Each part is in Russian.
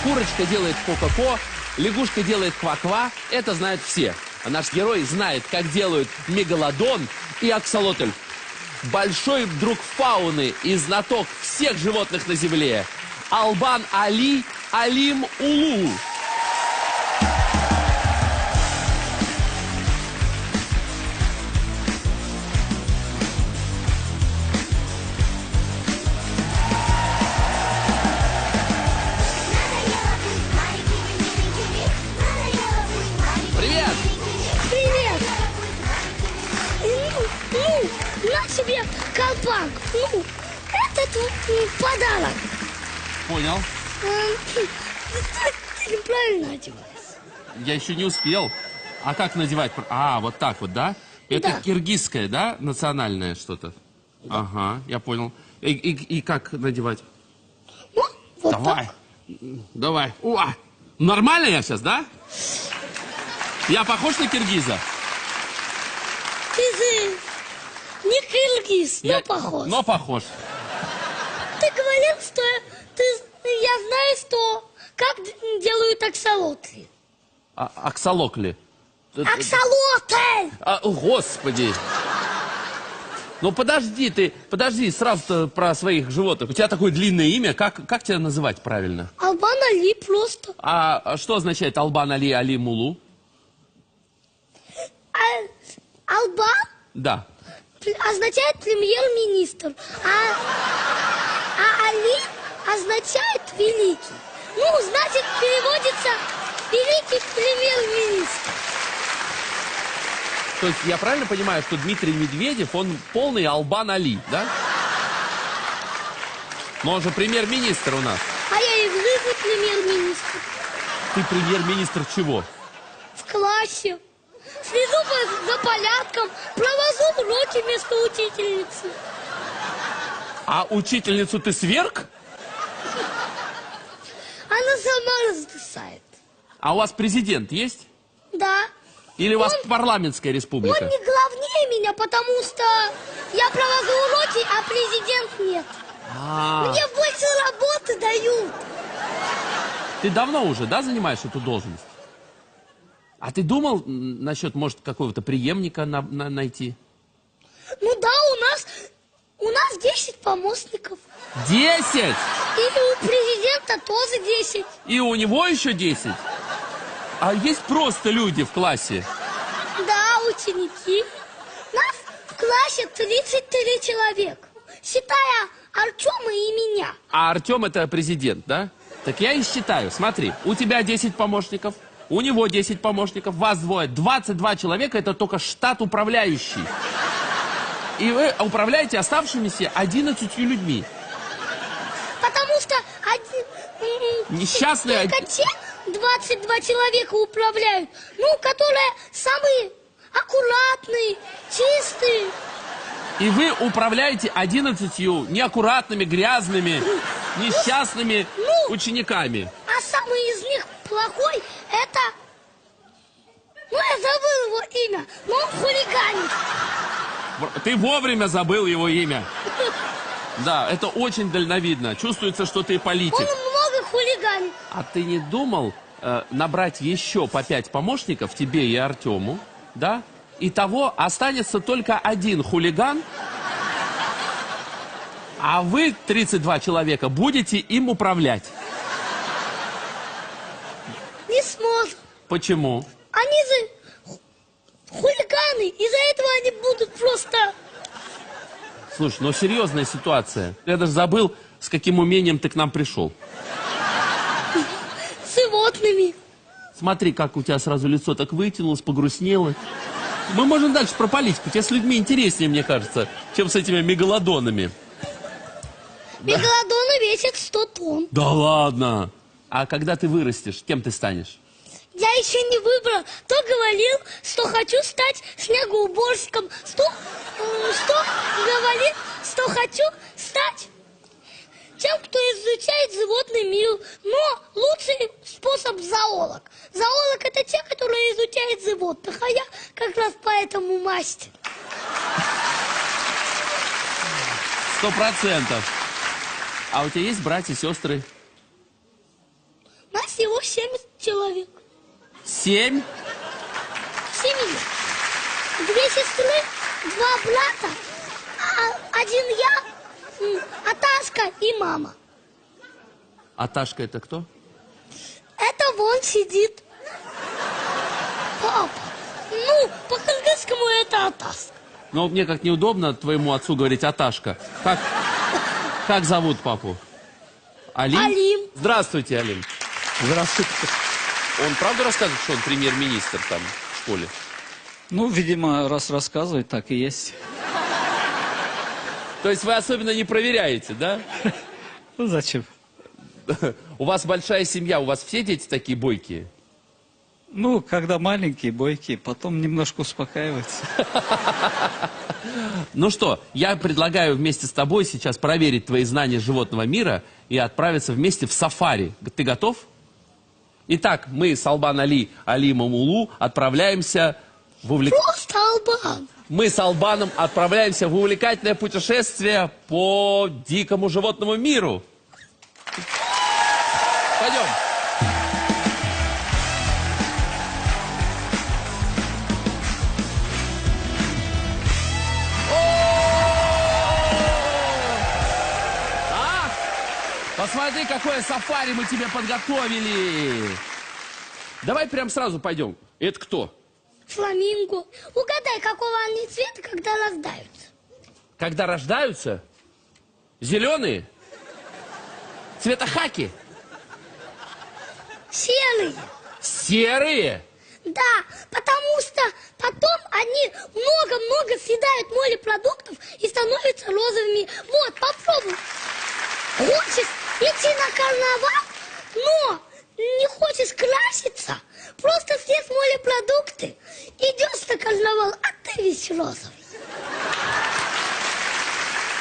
Курочка делает ко-ко-ко, лягушка делает ква-ква. Это знают все. А наш герой знает, как делают мегалодон и аксолотль. Большой друг фауны и знаток всех животных на земле. Албан Али Алим Улу. Привет! Привет! На тебе колпак. Это подарок. Понял. Ты неправильно одеваешь. Я еще не успел. А как надевать? А, вот так вот, да? Это Да. киргизское, да? Национальное что-то? Да. Ага, я понял. И как надевать? Ну, вот Давай. так. Давай. Уа! Нормально я сейчас, да? Я похож на киргиза? Ты же не киргиз, но похож. Но похож. Ты говорил, что я знаю, что как делают аксолотли. Аксолокли. Аксолотль! О, Господи. Ну подожди, сразу про своих животных. У тебя такое длинное имя, как тебя называть правильно? Албан Али просто. А что означает Албан Али Али Мулу? Албан Да. означает премьер-министр, а Али означает великий. Ну, значит, переводится великий премьер-министр. То есть я правильно понимаю, что Дмитрий Медведев, он полный Албан Али, да? Но он же премьер-министр у нас. А я и вижу премьер-министр. Ты премьер-министр чего? В классе. Слежу за порядком, провожу уроки вместо учительницы. А учительницу ты сверг? Она сама расписает. А у вас президент есть? Да. Или у вас парламентская республика? Он не главнее меня, потому что я провожу уроки, а президент нет. Мне больше работы дают. Ты давно уже, да, занимаешь эту должность? А ты думал насчет, может, какого-то преемника найти? Ну да, у нас 10 помощников. 10? И у президента тоже 10. И у него еще 10? А есть просто люди в классе? Да, ученики. Нас в классе 33 человека, считая Артема и меня. А Артем это президент, да? Так я и считаю. Смотри, у тебя 10 помощников, у него 10 помощников, вас двое. 22 человека, это только штат управляющий. И вы управляете оставшимися 11 людьми. Потому что Несчастные... только те 22 человека управляют, которые самые аккуратные, чистые. И вы управляете 11 неаккуратными, грязными, несчастными учениками. А самый из них плохой, это... я забыл его имя, но он хулиганит. Ты вовремя забыл его имя. Да, это очень дальновидно. Чувствуется, что ты политик. Он много хулиганит. А ты не думал набрать еще по 5 помощников, тебе и Артему, да? Итого останется только один хулиган, а вы, 32 человека, будете им управлять. Не сможет. Почему? Они же хулиганы, из-за этого они будут просто... Слушай, ну серьезная ситуация. Я даже забыл, с каким умением ты к нам пришел. с животными. Смотри, как у тебя сразу лицо так вытянулось, погрустнело. Мы можем дальше про политику. Тебе с людьми интереснее, мне кажется, чем с этими мегалодонами. Мегалодоны весят 100 тонн. Да ладно? А когда ты вырастешь, кем ты станешь? Я еще не выбрал. Кто говорил, что хочу стать снегоуборщиком? Что говорит, что хочу стать тем, кто изучает животный мир. Но лучший способ зоолог. Зоолог — это те, которые изучают животных. А я как раз поэтому мастер. 100%. А у тебя есть братья, сестры? всего 7 человек. 7? Семья. 2 сестры, 2 брата, один я, Аташка и мама. Аташка это кто? Это вон сидит. Папа. Ну, по-кыргызскому это Аташка. Ну, мне как неудобно твоему отцу говорить Аташка. Как зовут папу? Алим? Алим. Здравствуйте, Алим. Здравствуйте. Он правда рассказывает, что он премьер-министр там в школе? Ну, видимо, раз рассказывает, так и есть. То есть вы особенно не проверяете, да? Ну, зачем? У вас большая семья, у вас все дети такие бойкие? Ну, когда маленькие, бойкие, потом немножко успокаиваются. Ну что, я предлагаю вместе с тобой сейчас проверить твои знания животного мира и отправиться вместе в сафари. Ты готов? Итак, мы с Албан Али, Алимом Улу отправляемся в Просто Албан. Мы с Албаном отправляемся в увлекательное путешествие по дикому животному миру. Пойдем. Посмотри, какое сафари мы тебе подготовили. Давай прям сразу пойдем. Это кто? Фламинго. Угадай, какого они цвета, когда рождаются. Когда рождаются? Зеленые? Цвета хаки? Серые. Серые? Да, потому что потом они много-много съедают морепродуктов и становятся розовыми. Вот, попробуй. Хочешь идти на карнавал, но не хочешь краситься, просто съесть морепродукты, идешь на карнавал, а ты весь розовый.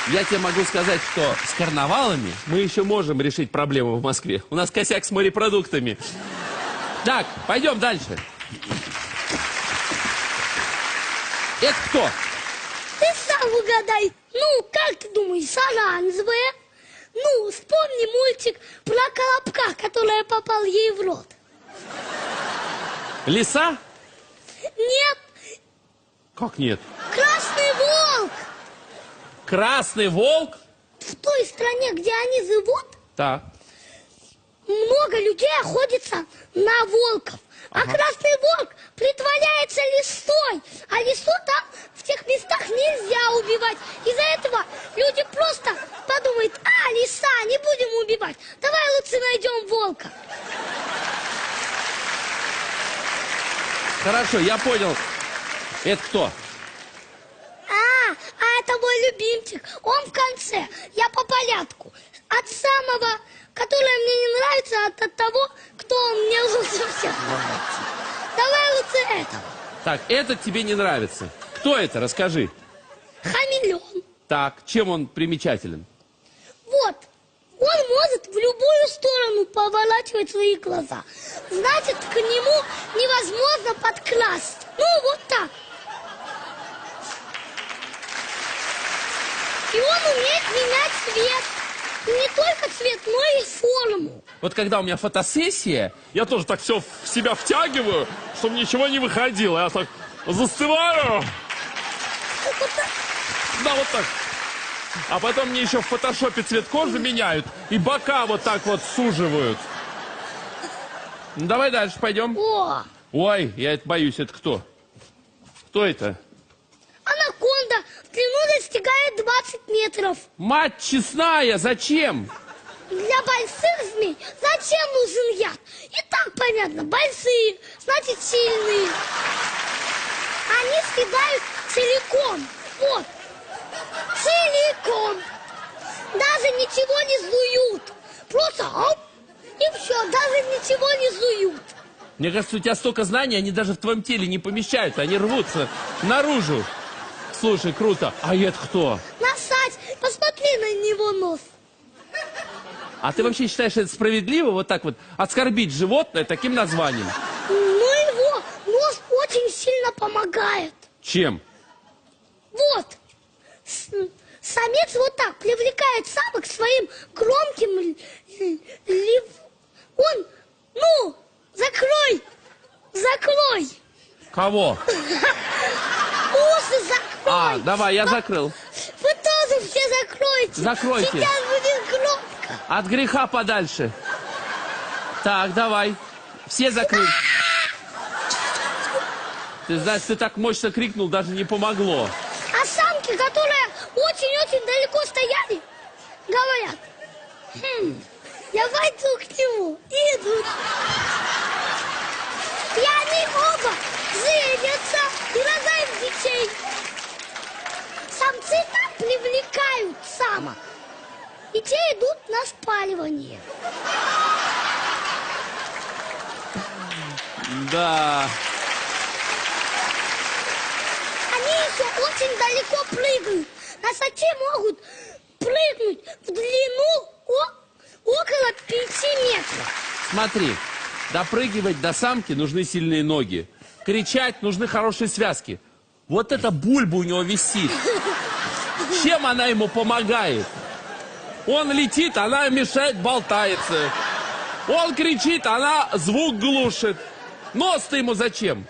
Я тебе могу сказать, что с карнавалами мы еще можем решить проблему в Москве. У нас косяк с морепродуктами. Так, пойдем дальше. Это кто? Ты сам угадай. Ну, как ты думаешь, оранжевая? Ну, вспомни мультик про колобка, который попал ей в рот. Лиса? Нет, Как нет? красный волк. Красный волк? В той стране, где они живут, Так. много людей охотится на волков. А Ага. красный волк притворяется лисой. А лису там, в тех местах, нельзя убивать. Из-за этого люди просто подумают: а, лиса, не будем убивать. Давай лучше найдем волка. Хорошо, я понял. Это кто? А это мой любимчик. Он в конце. Я по порядку. От самого, которое мне не нравится, от того, кто мне лучше всех нравится. Давай лучше этого. Так, этот тебе не нравится. Кто это? Расскажи. Хамелеон. Так, чем он примечателен? Вот. Он может в любую сторону поворачивать свои глаза. Значит, к нему невозможно подкрасться. Ну, вот так. И он умеет менять цвет. И не только цвет, но и форму. Вот когда у меня фотосессия, Я тоже так все в себя втягиваю, чтобы ничего не выходило. Я так застываю. Вот так. Да, вот так. А потом мне еще в фотошопе цвет кожи меняют и бока вот так вот суживают. ну давай дальше пойдем. О, Ой, я это боюсь, это кто? Кто это? анаконда в длину достигает 20 метров. Мать честная, зачем? Для больших змей зачем нужен яд? И так понятно, большие, значит сильные. Они съедают целиком. Вот. Целиком. Даже ничего не жуют. Просто оп, и все, даже ничего не жуют. Мне кажется, у тебя столько знаний, они даже в твоем теле не помещаются, они рвутся наружу. Слушай, круто. А это кто? Насать, посмотри на него нос. А ты вообще считаешь это справедливо, вот так вот, оскорбить животное таким названием? Но его нос очень сильно помогает. Чем? Вот. Самец вот так привлекает самок своим громким он, ну, Кого? Усы закрой. А, давай, я закрыл. Вы тоже все закройте. Закройте. Сейчас будет громко. От греха подальше. Так, давай. Все закрыли. Ты знаешь, ты так мощно крикнул, даже не помогло. А самки, которые очень-очень далеко стояли, говорят, я пойду к нему. И идут. И они оба женятся и рожают детей. Самцы там привлекают самок. И те идут на спаривание. Да. Они еще очень далеко прыгают. Носачи могут прыгнуть в длину около 5 метров. Смотри, допрыгивать до самки нужны сильные ноги. Кричать нужны хорошие связки. Вот эта бульба у него висит. Чем она ему помогает? Он летит, она мешает, болтается. Он кричит, она звук глушит. Нос-то ему зачем?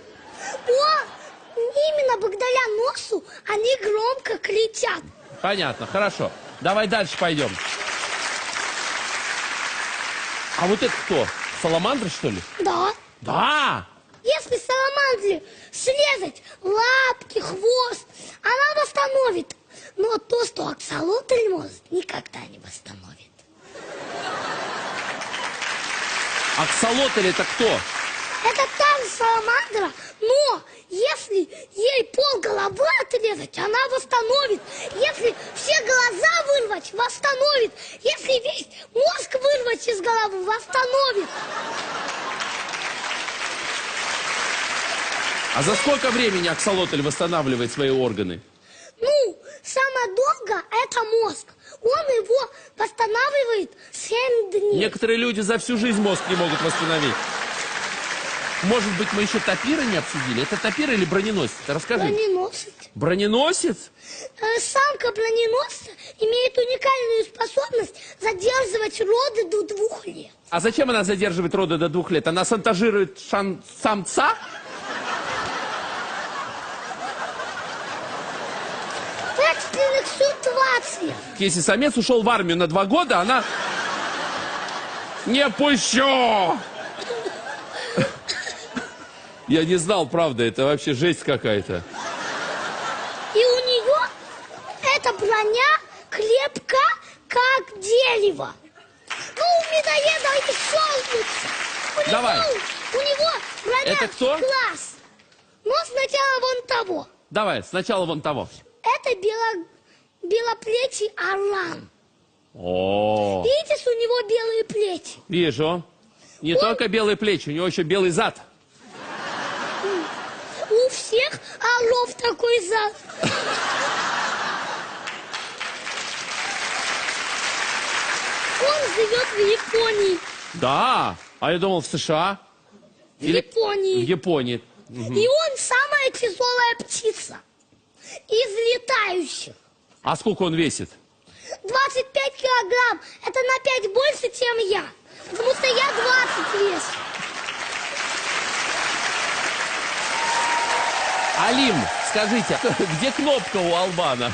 Именно благодаря носу они громко кричат. Понятно, хорошо. Давай дальше пойдем. А вот это кто? Саламандра, что ли? Да. Да! Если саламандре срезать лапки, хвост, она восстановит. Но то, что аксолотль может, никогда не восстановит. Аксолотль это кто? Это та же саламандра, но если ей полголовы отрезать, она восстановит. Если все глаза вырвать, восстановит. Если весь мозг вырвать из головы, восстановит. А за сколько времени аксолотль восстанавливает свои органы? Ну, самое долго это мозг. Он его восстанавливает 7 дней. Некоторые люди за всю жизнь мозг не могут восстановить. Может быть, мы еще тапира не обсудили? Это тапир или броненосец? Расскажи. Броненосец. Броненосец? Самка броненосца имеет уникальную способность задерживать роды до 2 лет. А зачем она задерживает роды до 2 лет? Она шантажирует самца? В экстренных ситуациях. Если самец ушел в армию на 2 года, она... Не пущу! Я не знал, правда, это вообще жесть какая-то. И у нее эта броня крепка, как дерево. Ну, у медоеда еще лучше. Давай. У него броня Это кто? класс. Но сначала вон того. Давай, сначала вон того. Это белоплечий орлан. О, Видишь, у него белые плечи. вижу. Не только белые плечи, у него еще белый зад. У всех орлов такой зад. Он живет в Японии. Да, а я думал в США. В Японии. В Японии. И он самая тяжелая птица из летающих. А сколько он весит? 25 килограмм. Это на 5 больше, чем я. Потому что я 20 вес. Алим, скажите, где кнопка у Албана?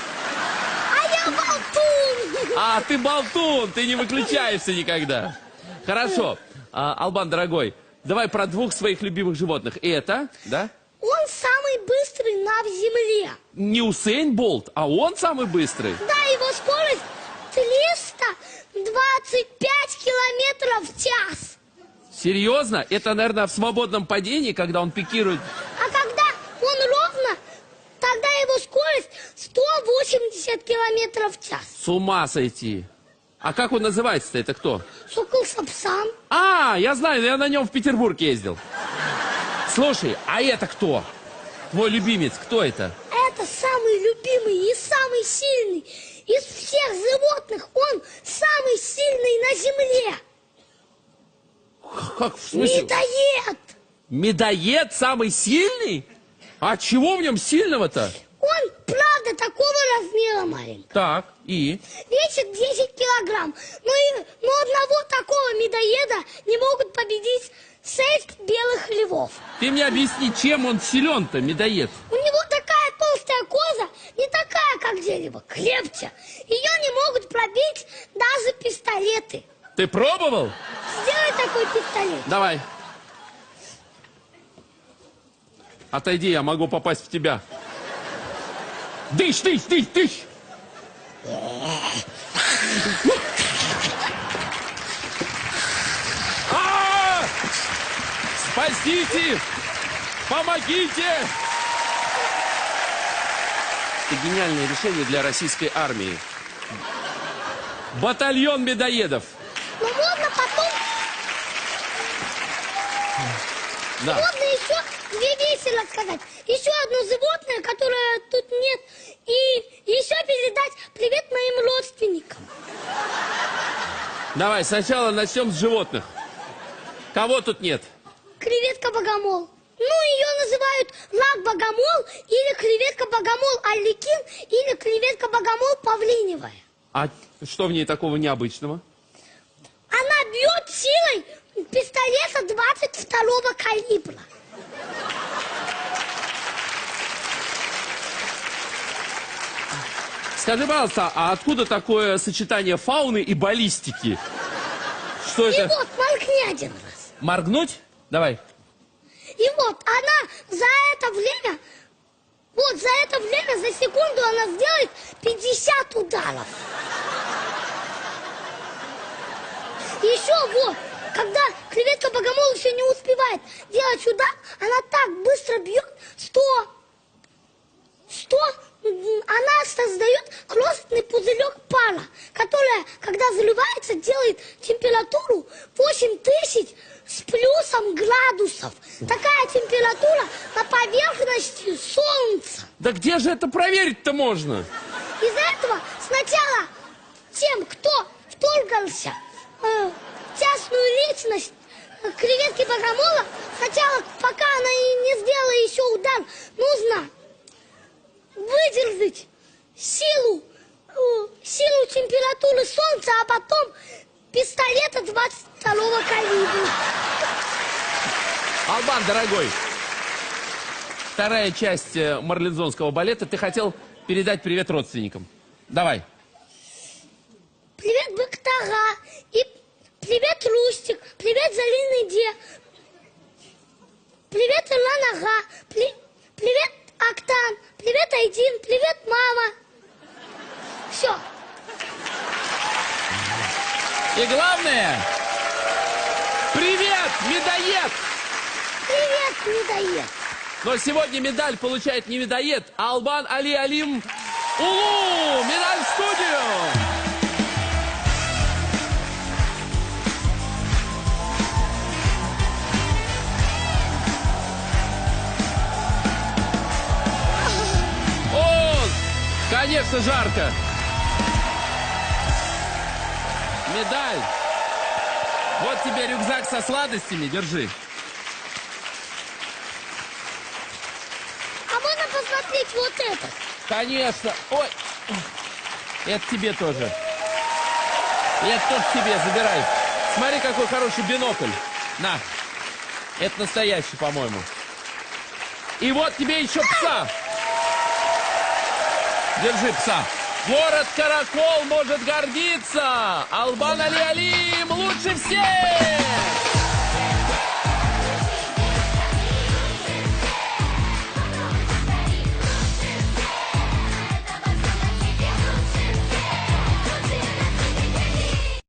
А я болтун. А, ты болтун, ты не выключаешься никогда. Хорошо. Албан, дорогой, давай про 2 своих любимых животных. Это, да? Он самый быстрый на земле. Не Усейн Болт, а он самый быстрый. Да, его скорость 325 километров в час. Серьезно? Это, наверное, в свободном падении, когда он пикирует. А когда он ровно, тогда его скорость 180 километров в час. С ума сойти. А как он называется-то? Это кто? Сокол-сапсан. А, я знаю, я на нем в Петербург ездил. Слушай, а это кто? Твой любимец, кто это? Это самый любимый и самый сильный из всех животных. Он самый сильный на земле. Как, в смысле? Медоед. Медоед самый сильный? А чего в нем сильного-то? Он, правда, такого размера маленький. Так, и? Весит 10 килограмм. Но одного такого медоеда не могут победить 6 белых львов. Ты мне объясни, чем он силен-то, медоед? У него такая толстая кожа, не такая, как дерево, крепче. Ее не могут пробить даже пистолеты. Ты пробовал? Сделай такой пистолет. Давай. Отойди, я могу попасть в тебя. Дыщ, дыщ, дыщ, дыщ. А! Спасите! Помогите! Это гениальное решение для российской армии. Батальон медоедов. Но можно потом, Да. можно еще две вещи рассказать. Еще одно животное, которое тут нет. И еще передать привет моим родственникам. Давай, сначала начнем с животных. Кого тут нет? Креветка-богомол. Ну, ее называют рак-богомол, или креветка-богомол Арлекин, или креветка-богомол Павлиневая. А что в ней такого необычного? Она бьет силой пистолета 22-го калибра. Скажи, пожалуйста, а откуда такое сочетание фауны и баллистики? Что И это? вот, моргни один раз. Моргнуть? Давай. И вот, она за это время, за секунду она сделает 50 ударов. Еще вот, когда креветка-богомол еще не успевает делать удар, она так быстро бьет, что она создает крохотный пузырек пара, которая, когда заливается, делает температуру 8000 с плюсом градусов. Такая температура на поверхности Солнца. Да где же это проверить-то можно? Из-за этого сначала тем, кто вторгался в частную личность креветки богомола, сначала, пока она не сделала еще удар, нужно выдержать силу температуры Солнца, а потом пистолета 22-го калибра. Албан, дорогой, вторая часть марлезонского балета. Ты хотел передать привет родственникам. Давай. Привет, Бактага, и привет, Рустик, привет, Залиный Де, привет, Ирлан Ага, привет, Актан, привет, Айдин, привет, мама. Все. И главное, привет, медоед! Привет, медоед. Но сегодня медаль получает не медоед, а Албан Али Алим Улу! Медаль в студию! О, конечно, жарко. Медаль. Вот тебе рюкзак со сладостями, держи. А можно посмотреть вот это? Конечно. Ой. Это тебе тоже. Это тоже тебе, забирай. Смотри, какой хороший бинокль. На. Это настоящий, по-моему. И вот тебе еще пса. Держи пса. Город Каракол может гордиться. Албан Али Алим лучше всех!